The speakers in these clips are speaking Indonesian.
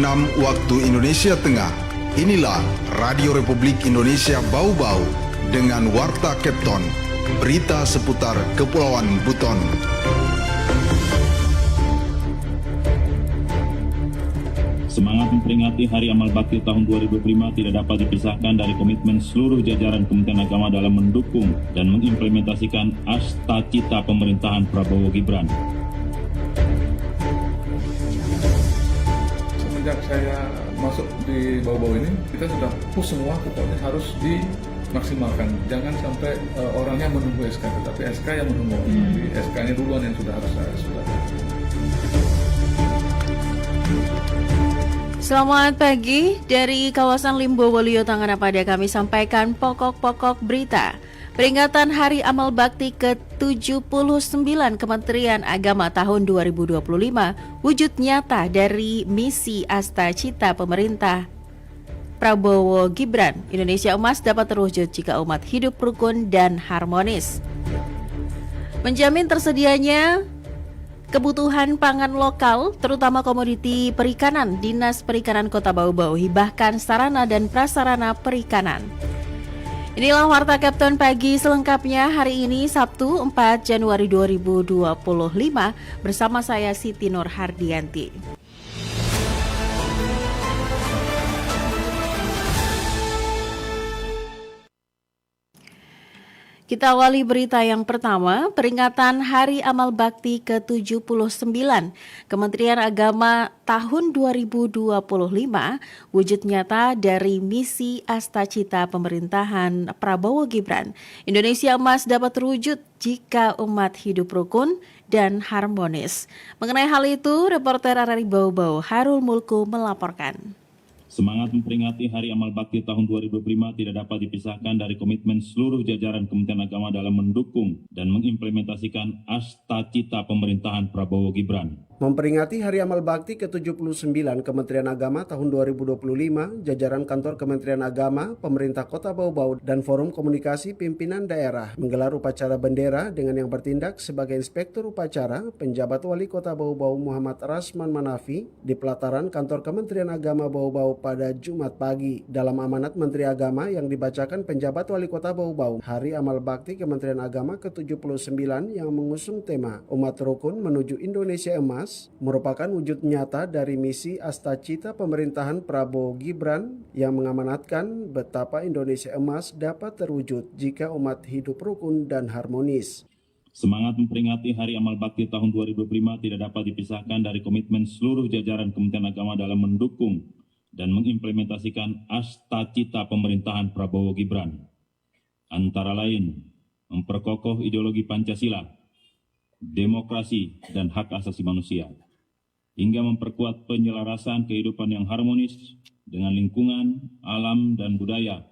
6 waktu Indonesia Tengah. Inilah Radio Republik Indonesia Bau-Bau dengan Warta Kepton, berita seputar Kepulauan Buton. Semangat memperingati Hari Amal Bakti tahun 2025 tidak dapat dipisahkan dari komitmen seluruh jajaran Kementerian Agama dalam mendukung dan mengimplementasikan Asta-Cita pemerintahan Prabowo Gibran. Semenjak saya masuk di Bau-Bau ini, kita sudah push semua, pokoknya harus dimaksimalkan. Jangan sampai orangnya menunggu SK, tetapi SK yang menunggu. Jadi SK-nya duluan yang sudah harus sudah. Selamat pagi, dari kawasan Limbo Waluyo Tangana pada kami sampaikan pokok-pokok berita. Peringatan Hari Amal Bakti ke-79 Kementerian Agama tahun 2025 wujud nyata dari misi Asta-Cita pemerintah Prabowo Gibran. Indonesia Emas dapat terwujud jika umat hidup rukun dan harmonis. Menjamin tersedianya kebutuhan pangan lokal, terutama komoditi perikanan, Dinas Perikanan Kota Bau-Bau hibahkan sarana dan prasarana perikanan. Inilah Warta Kepton pagi selengkapnya hari ini Sabtu 4 Januari 2025 bersama saya Siti Nur Hardianti. Kita awali berita yang pertama, peringatan Hari Amal Bakti ke-79 Kementerian Agama tahun 2025 wujud nyata dari misi Asta-Cita pemerintahan Prabowo Gibran. Indonesia Emas dapat terwujud jika umat hidup rukun dan harmonis. Mengenai hal itu, reporter RRI Bau-Bau Harul Mulku melaporkan. Semangat memperingati Hari Amal Bakti tahun 2025 tidak dapat dipisahkan dari komitmen seluruh jajaran Kementerian Agama dalam mendukung dan mengimplementasikan Asta-Cita pemerintahan Prabowo Gibran. Memperingati Hari Amal Bakti ke-79 Kementerian Agama tahun 2025, jajaran kantor Kementerian Agama, pemerintah Kota Bau-Bau, dan Forum Komunikasi Pimpinan Daerah menggelar upacara bendera dengan yang bertindak sebagai Inspektur Upacara penjabat Wali Kota Bau-Bau Muhammad Rasman Manafi di pelataran kantor Kementerian Agama Bau-Bau pada Jumat pagi. Dalam amanat Menteri Agama yang dibacakan penjabat Wali Kota Bau-Bau, Hari Amal Bakti Kementerian Agama ke-79 yang mengusung tema Umat Rukun Menuju Indonesia Emas merupakan wujud nyata dari misi Asta-Cita pemerintahan Prabowo Gibran yang mengamanatkan betapa Indonesia Emas dapat terwujud jika umat hidup rukun dan harmonis. Semangat memperingati Hari Amal Bakti tahun 2025 tidak dapat dipisahkan dari komitmen seluruh jajaran Kementerian Agama dalam mendukung dan mengimplementasikan Asta-Cita pemerintahan Prabowo Gibran. Antara lain, memperkokoh ideologi Pancasila, demokrasi, dan hak asasi manusia, hingga memperkuat penyelarasan kehidupan yang harmonis dengan lingkungan, alam, dan budaya,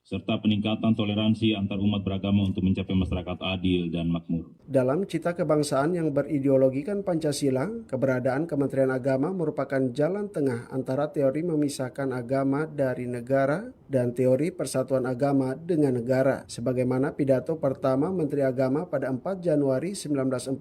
serta peningkatan toleransi antar umat beragama untuk mencapai masyarakat adil dan makmur. Dalam cita kebangsaan yang berideologikan Pancasila, keberadaan Kementerian Agama merupakan jalan tengah antara teori memisahkan agama dari negara dan teori persatuan agama dengan negara. Sebagaimana pidato pertama Menteri Agama pada 4 Januari 1946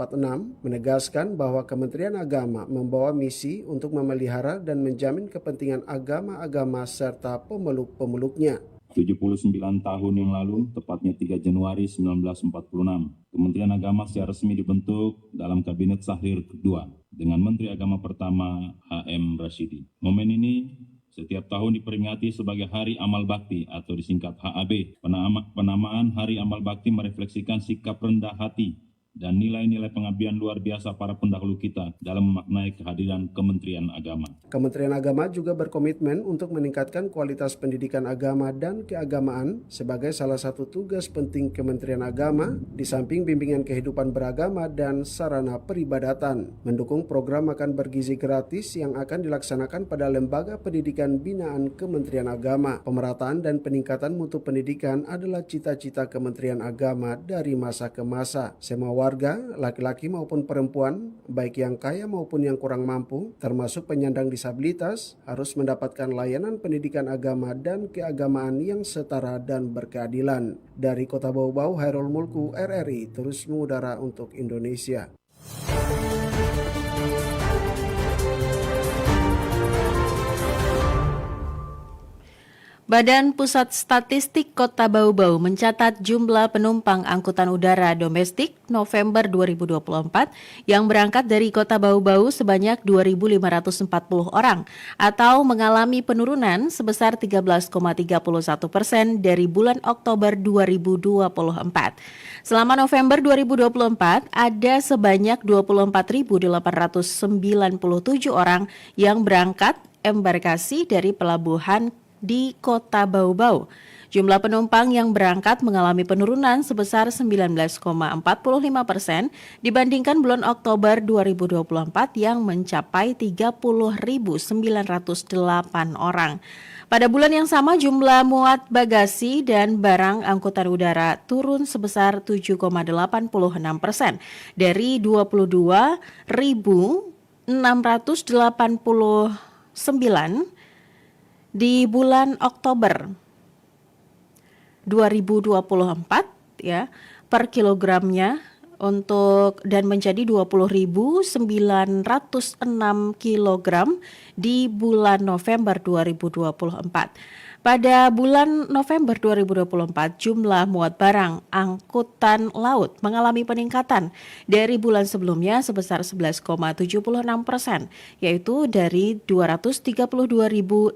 menegaskan bahwa Kementerian Agama membawa misi untuk memelihara dan menjamin kepentingan agama-agama serta pemeluk-pemeluknya. 79 tahun yang lalu, tepatnya 3 Januari 1946, Kementerian Agama secara resmi dibentuk dalam Kabinet Sahrir kedua dengan Menteri Agama pertama H.M. Rashidi. Momen ini setiap tahun diperingati sebagai Hari Amal Bakti atau disingkat HAB. Penamaan Hari Amal Bakti merefleksikan sikap rendah hati dan nilai-nilai pengabdian luar biasa para pendahulu kita dalam memaknai kehadiran Kementerian Agama. Kementerian Agama juga berkomitmen untuk meningkatkan kualitas pendidikan agama dan keagamaan sebagai salah satu tugas penting Kementerian Agama di samping bimbingan kehidupan beragama dan sarana peribadatan. Mendukung program makan bergizi gratis yang akan dilaksanakan pada Lembaga Pendidikan Binaan Kementerian Agama. Pemerataan dan peningkatan mutu pendidikan adalah cita-cita Kementerian Agama dari masa ke masa. Semua warga, laki-laki maupun perempuan, baik yang kaya maupun yang kurang mampu, termasuk penyandang disabilitas, harus mendapatkan layanan pendidikan agama dan keagamaan yang setara dan berkeadilan. Dari Kota Bau-Bau, Hairul Mulku, RRI, terus mengudara untuk Indonesia. Badan Pusat Statistik Kota Bau-Bau mencatat jumlah penumpang angkutan udara domestik November 2024 yang berangkat dari Kota Bau-Bau sebanyak 2.540 orang atau mengalami penurunan sebesar 13,31% dari bulan Oktober 2024. Selama November 2024, ada sebanyak 24.897 orang yang berangkat embarkasi dari pelabuhan di Kota Bau-Bau. Jumlah penumpang yang berangkat mengalami penurunan sebesar 19,45% dibandingkan bulan Oktober 2024 yang mencapai 30.908 orang. Pada bulan yang sama jumlah muat bagasi dan barang angkutan udara turun sebesar 7,86% dari 22.689 di bulan Oktober 2024 ya per kilogramnya dan menjadi 20.906 kilogram di bulan November 2024. Pada bulan November 2024, jumlah muat barang angkutan laut mengalami peningkatan dari bulan sebelumnya sebesar 11,76%, yaitu dari 232.567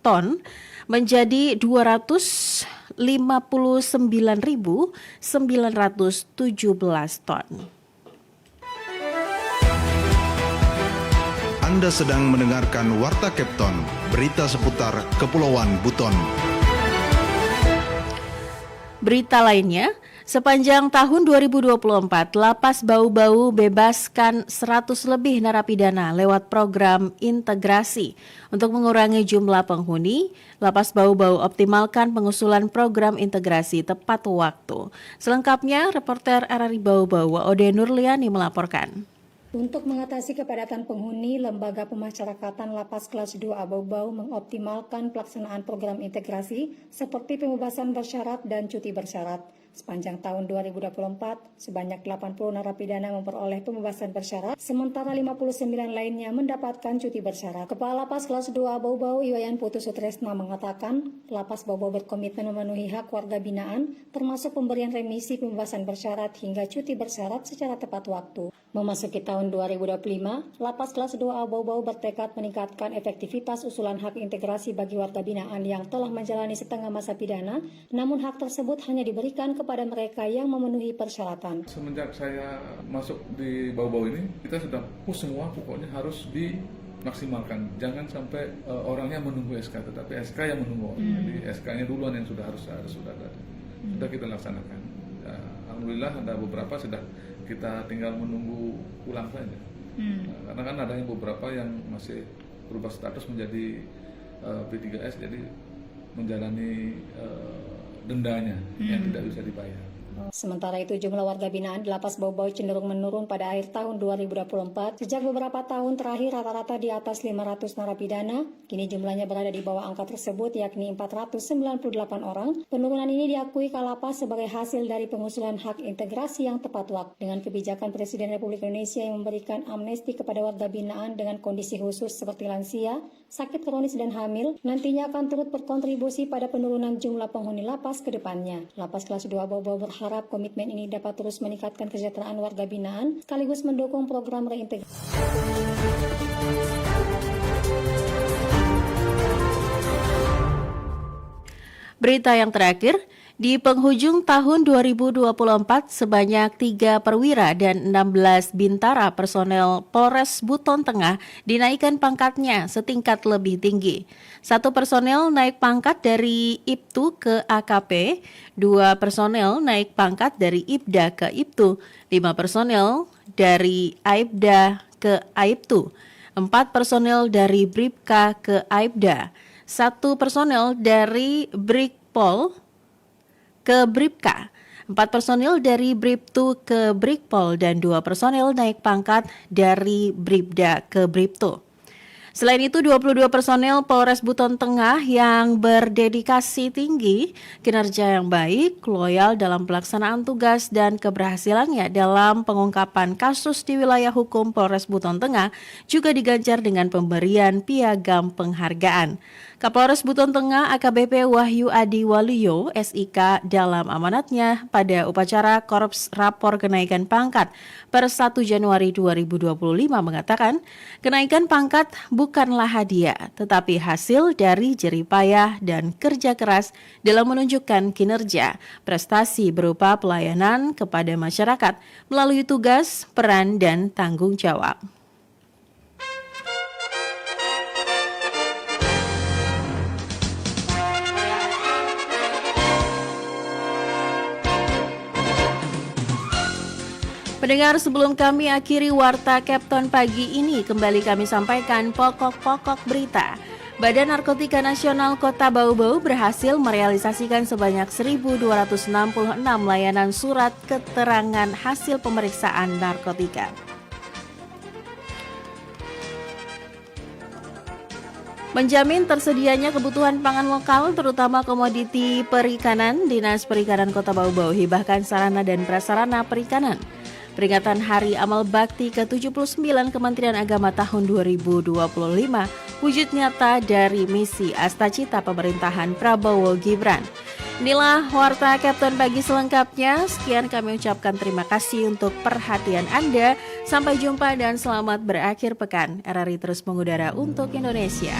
ton menjadi 259.917 ton. Anda sedang mendengarkan Warta Kepton, berita seputar Kepulauan Buton. Berita lainnya, sepanjang tahun 2024, Lapas Bau-Bau bebaskan 100 lebih narapidana lewat program integrasi. Untuk mengurangi jumlah penghuni, Lapas Bau-Bau optimalkan pengusulan program integrasi tepat waktu. Selengkapnya, reporter RRI Bau-Bau Ode Nurliani melaporkan. Untuk mengatasi kepadatan penghuni, Lembaga Pemasyarakatan Lapas Kelas 2 Bau-Bau mengoptimalkan pelaksanaan program integrasi seperti pembebasan bersyarat dan cuti bersyarat. Sepanjang tahun 2024, sebanyak 80 narapidana memperoleh pembebasan bersyarat, sementara 59 lainnya mendapatkan cuti bersyarat. Kepala Lapas Kelas 2 Bau-Bau Iwayan Putu Sutresna mengatakan, Lapas Bau-Bau berkomitmen memenuhi hak warga binaan, termasuk pemberian remisi pembebasan bersyarat hingga cuti bersyarat secara tepat waktu. Memasuki tahun 2025, Lapas Kelas 2 Bau-Bau bertekad meningkatkan efektivitas usulan hak integrasi bagi warga binaan yang telah menjalani setengah masa pidana, namun hak tersebut hanya diberikan kepada mereka yang memenuhi persyaratan. Semenjak saya masuk di Bau-Bau ini, kita sudah push semua, pokoknya harus dimaksimalkan. Jangan sampai orangnya menunggu SK, tetapi SK yang menunggu. Jadi SK-nya duluan yang sudah ada. Sudah kita laksanakan. Ya, alhamdulillah ada beberapa sudah kita tinggal menunggu pulang saja. Karena kan ada yang beberapa yang masih berubah status menjadi P3S, jadi menjalani dendanya yang tidak bisa dibayar. Sementara itu, jumlah warga binaan di Lapas Bau-Bau cenderung menurun pada akhir tahun 2024. Sejak beberapa tahun terakhir rata-rata di atas 500 narapidana, kini jumlahnya berada di bawah angka tersebut yakni 498 orang. Penurunan ini diakui Kalapas sebagai hasil dari pengusulan hak integrasi yang tepat waktu. Dengan kebijakan Presiden Republik Indonesia yang memberikan amnesti kepada warga binaan dengan kondisi khusus seperti lansia, sakit kronis dan hamil, nantinya akan turut berkontribusi pada penurunan jumlah penghuni lapas ke depannya. Lapas Kelas 2 Bau-Bau berharap komitmen ini dapat terus meningkatkan kesejahteraan warga binaan sekaligus mendukung program reintegrasi. Berita yang terakhir, di penghujung tahun 2024 sebanyak 3 perwira dan 16 bintara personel Polres Buton Tengah dinaikkan pangkatnya setingkat lebih tinggi. 1 personel naik pangkat dari IPTU ke AKP, 2 personel naik pangkat dari IPDA ke IPTU, 5 personel dari AIPDA ke AIPTU, 4 personel dari BRIPKA ke AIPDA, 1 personel dari BRIKPOL ke BRIPKA, 4 personil dari BRIPTU ke BRIKPOL, dan 2 personil naik pangkat dari BRIPDA ke BRIPTU. Selain itu, 22 personel Polres Buton Tengah yang berdedikasi tinggi, kinerja yang baik, loyal dalam pelaksanaan tugas dan keberhasilannya dalam pengungkapan kasus di wilayah hukum Polres Buton Tengah juga diganjar dengan pemberian piagam penghargaan. Kapolres Buton Tengah AKBP Wahyu Adi Waluyo SIK dalam amanatnya pada upacara Korps Rapor Kenaikan Pangkat per 1 Januari 2025 mengatakan, kenaikan pangkat bukanlah hadiah, tetapi hasil dari jerih payah dan kerja keras dalam menunjukkan kinerja, prestasi berupa pelayanan kepada masyarakat melalui tugas, peran, dan tanggung jawab. Pendengar, sebelum kami akhiri Warta Kepton pagi ini, kembali kami sampaikan pokok-pokok berita. Badan Narkotika Nasional Kota Bau-Bau berhasil merealisasikan sebanyak 1.266 layanan surat keterangan hasil pemeriksaan narkotika. Menjamin tersedianya kebutuhan pangan lokal, terutama komoditi perikanan, Dinas Perikanan Kota Bau-Bau hibahkan sarana dan prasarana perikanan. Peringatan Hari Amal Bakti ke-79 Kementerian Agama tahun 2025 wujud nyata dari misi Astacita pemerintahan Prabowo Gibran. Inilah Warta Kepton pagi selengkapnya. Sekian kami ucapkan terima kasih untuk perhatian Anda. Sampai jumpa dan selamat berakhir pekan. RRI terus mengudara untuk Indonesia.